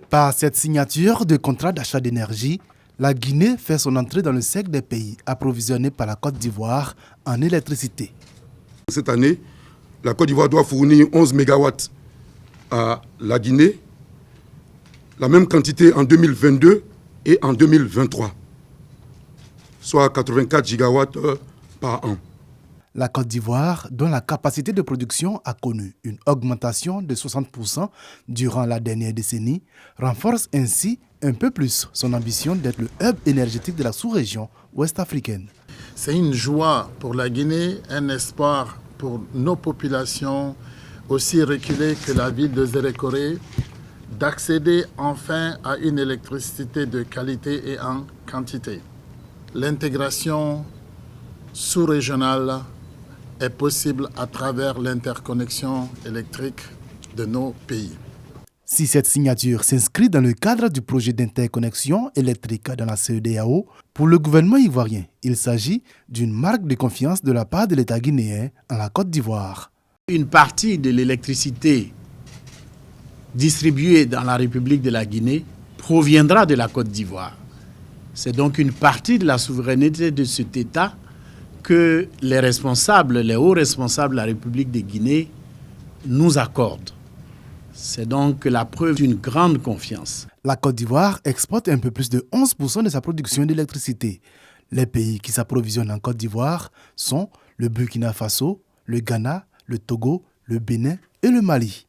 Par cette signature de contrat d'achat d'énergie, la Guinée fait son entrée dans le cercle des pays approvisionnés par la Côte d'Ivoire en électricité. Cette année, la Côte d'Ivoire doit fournir 11 MW à la Guinée, la même quantité en 2022 et en 2023, soit 84 gigawatts par an. La Côte d'Ivoire, dont la capacité de production a connu une augmentation de 60% durant la dernière décennie, renforce ainsi un peu plus son ambition d'être le hub énergétique de la sous-région ouest-africaine. C'est une joie pour la Guinée, un espoir pour nos populations aussi reculées que la ville de Zérékoré, d'accéder enfin à une électricité de qualité et en quantité. L'intégration sous-régionale est possible à travers l'interconnexion électrique de nos pays. Si cette signature s'inscrit dans le cadre du projet d'interconnexion électrique dans la CEDEAO, pour le gouvernement ivoirien, il s'agit d'une marque de confiance de la part de l'État guinéen en la Côte d'Ivoire. Une partie de l'électricité distribuée dans la République de la Guinée proviendra de la Côte d'Ivoire. C'est donc une partie de la souveraineté de cet État que les hauts responsables de la République de Guinée nous accordent. C'est donc la preuve d'une grande confiance. La Côte d'Ivoire exporte un peu plus de 11% de sa production d'électricité. Les pays qui s'approvisionnent en Côte d'Ivoire sont le Burkina Faso, le Ghana, le Togo, le Bénin et le Mali.